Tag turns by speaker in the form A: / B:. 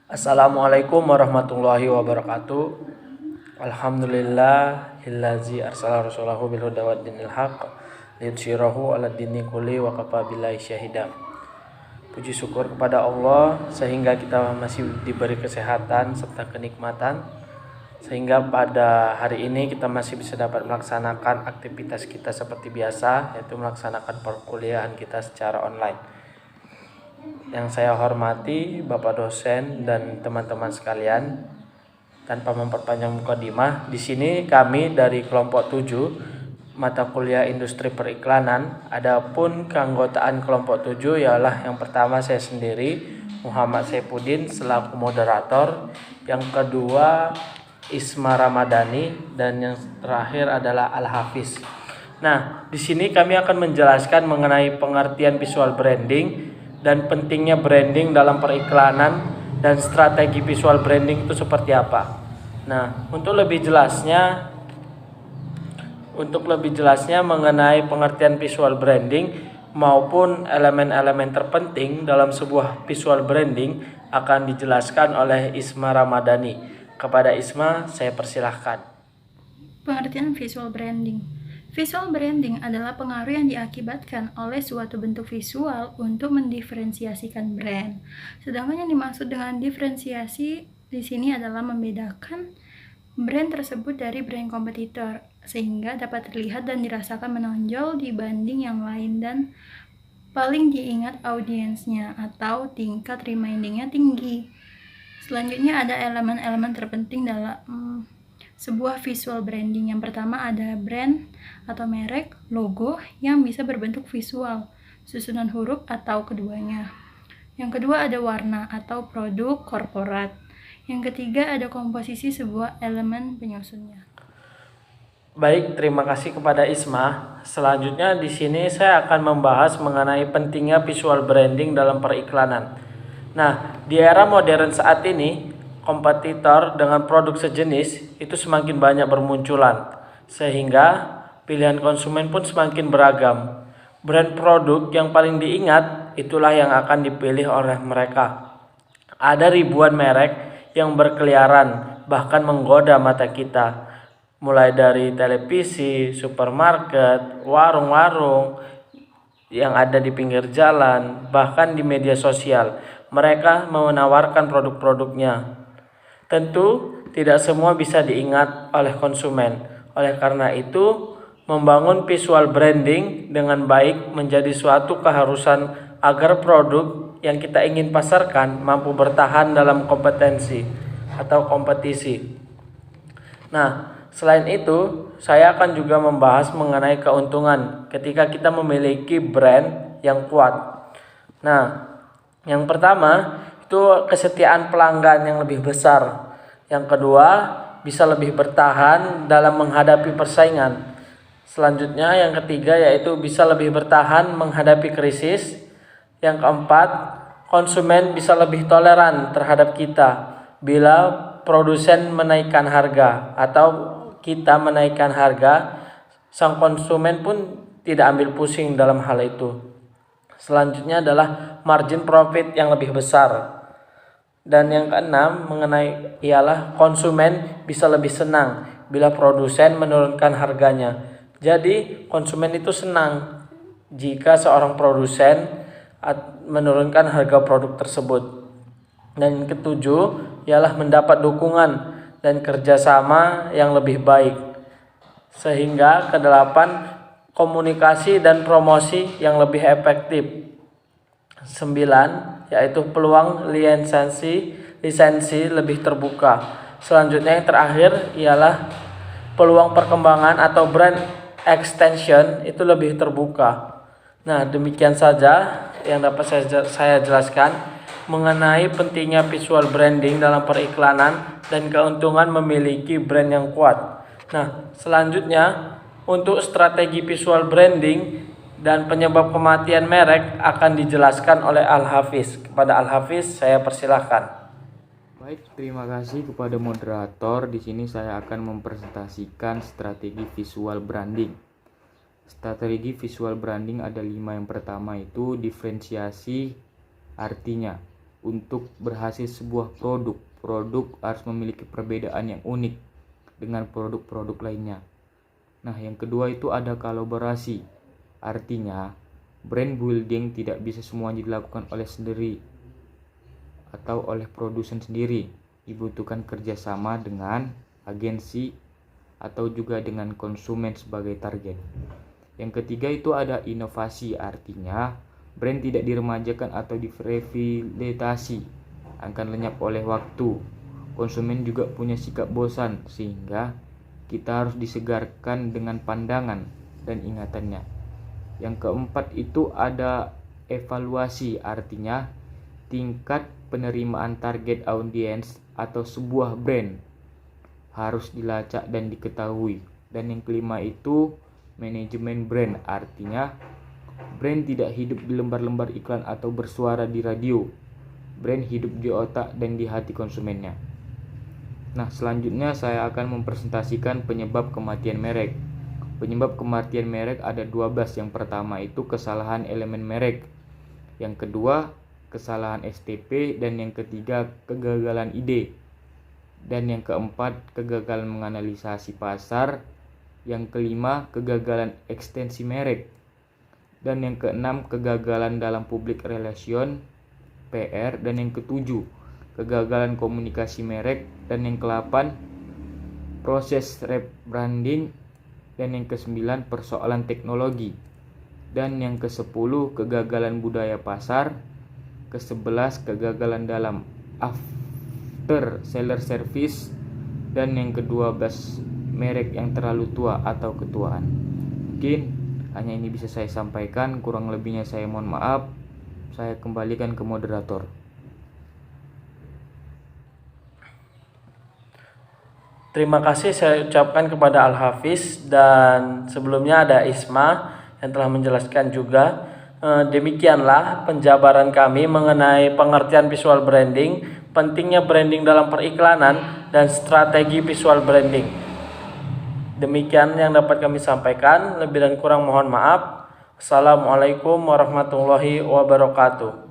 A: Assalamualaikum warahmatullahi wabarakatuh. Alhamdulillahillazi arsala rasulahu bil huda wa dinil haq liyudhhirahu 'ala dini kulli wa kafa billahi syahida. Puji syukur kepada Allah sehingga kita masih diberi kesehatan serta kenikmatan, sehingga pada hari ini kita masih bisa dapat melaksanakan aktivitas kita seperti biasa, yaitu melaksanakan perkuliahan kita secara online. Yang saya hormati Bapak dosen dan teman-teman sekalian, tanpa memperpanjang mukadimah, di sini kami dari kelompok 7 mata kuliah industri periklanan. Adapun keanggotaan kelompok 7 ialah yang pertama saya sendiri, Muhammad Saifuddin selaku moderator, yang kedua Isma Ramadhani, dan yang terakhir adalah Al-Hafiz. Nah, di sini kami akan menjelaskan mengenai pengertian visual branding dan pentingnya branding dalam periklanan dan strategi visual branding itu seperti apa. Nah, untuk lebih jelasnya mengenai pengertian visual branding maupun elemen-elemen terpenting dalam sebuah visual branding akan dijelaskan oleh Isma Ramadhani. Kepada Isma, saya persilahkan.
B: Pengertian visual branding. Visual branding adalah pengaruh yang diakibatkan oleh suatu bentuk visual untuk mendiferensiasikan brand. Sedangkan yang dimaksud dengan diferensiasi di sini adalah membedakan brand tersebut dari brand kompetitor sehingga dapat terlihat dan dirasakan menonjol dibanding yang lain dan paling diingat audiensnya atau tingkat remindingnya tinggi. Selanjutnya ada elemen-elemen terpenting dalam sebuah visual branding. Yang pertama ada brand atau merek, logo yang bisa berbentuk visual, susunan huruf atau keduanya. Yang kedua ada warna atau produk korporat. Yang ketiga ada komposisi sebuah elemen penyusunnya.
A: Baik, terima kasih kepada Isma. Selanjutnya di sini saya akan membahas mengenai pentingnya visual branding dalam periklanan. Nah, di era modern saat ini, kompetitor dengan produk sejenis itu semakin banyak bermunculan, sehingga pilihan konsumen pun semakin beragam. Brand produk yang paling diingat itulah yang akan dipilih oleh mereka. Ada ribuan merek yang berkeliaran, bahkan menggoda mata kita. Mulai dari televisi, supermarket, warung-warung yang ada di pinggir jalan, bahkan di media sosial. Mereka menawarkan produk-produknya. Tentu tidak semua bisa diingat oleh konsumen. Oleh karena itu, membangun visual branding dengan baik menjadi suatu keharusan agar produk yang kita ingin pasarkan mampu bertahan dalam kompetisi. Nah, selain itu, saya akan juga membahas mengenai keuntungan ketika kita memiliki brand yang kuat. Nah, yang pertama itu kesetiaan pelanggan yang lebih besar. Yang kedua, bisa lebih bertahan dalam menghadapi persaingan. Selanjutnya yang ketiga yaitu bisa lebih bertahan menghadapi krisis. Yang keempat, konsumen bisa lebih toleran terhadap kita bila produsen menaikkan harga atau kita menaikkan harga, sang konsumen pun tidak ambil pusing dalam hal itu. Selanjutnya adalah margin profit yang lebih besar. Dan yang keenam ialah konsumen bisa lebih senang bila produsen menurunkan harganya. Jadi konsumen itu senang jika seorang produsen menurunkan harga produk tersebut. Dan yang ketujuh ialah mendapat dukungan dan kerjasama yang lebih baik. Sehingga kedelapan, komunikasi dan promosi yang lebih efektif. 9 yaitu peluang lisensi lebih terbuka. Selanjutnya yang terakhir ialah peluang perkembangan atau brand extension itu lebih terbuka. Nah, demikian saja yang dapat saya jelaskan mengenai pentingnya visual branding dalam periklanan dan keuntungan memiliki brand yang kuat. Nah, selanjutnya untuk strategi visual branding dan penyebab kematian merek akan dijelaskan oleh Al-Hafiz. Kepada Al-Hafiz saya persilahkan.
C: Baik, terima kasih kepada moderator. Di sini saya akan mempresentasikan strategi visual branding. Strategi visual branding ada 5. Yang pertama itu diferensiasi, artinya untuk berhasil sebuah produk. Produk harus memiliki perbedaan yang unik dengan produk-produk lainnya. Nah, yang kedua itu ada kolaborasi. Artinya, brand building tidak bisa semuanya dilakukan oleh sendiri atau oleh produsen sendiri. Dibutuhkan kerjasama dengan agensi atau juga dengan konsumen sebagai target. Yang ketiga itu ada inovasi, artinya brand tidak diremajakan atau direvitalisasi, akan lenyap oleh waktu. Konsumen juga punya sikap bosan, sehingga kita harus disegarkan dengan pandangan dan ingatannya. Yang keempat itu ada evaluasi, artinya tingkat penerimaan target audiens atau sebuah brand harus dilacak dan diketahui. Dan yang kelima itu manajemen brand, artinya brand tidak hidup di lembar-lembar iklan atau bersuara di radio. Brand hidup di otak dan di hati konsumennya. Nah, selanjutnya saya akan mempresentasikan penyebab kematian merek. Penyebab kematian merek ada 12. Yang pertama itu kesalahan elemen merek. Yang kedua, kesalahan STP, dan yang ketiga kegagalan ide. Dan yang keempat, kegagalan menganalisasi pasar. Yang kelima, kegagalan ekstensi merek. Dan yang keenam, kegagalan dalam public relation PR. Dan yang ketujuh, kegagalan komunikasi merek. Dan yang ke-8, proses rebranding. Dan yang ke-9, persoalan teknologi. Dan yang ke-10, kegagalan budaya pasar. Ke-11, kegagalan dalam after seller service. Dan yang ke-12, merek yang terlalu tua atau ketuaan. Mungkin hanya ini bisa saya sampaikan, kurang lebihnya saya mohon maaf. Saya kembalikan ke moderator.
A: Terima kasih saya ucapkan kepada Al-Hafiz, dan sebelumnya ada Isma yang telah menjelaskan juga. Demikianlah penjabaran kami mengenai pengertian visual branding, pentingnya branding dalam periklanan, dan strategi visual branding. Demikian yang dapat kami sampaikan, lebih dan kurang mohon maaf. Assalamualaikum warahmatullahi wabarakatuh.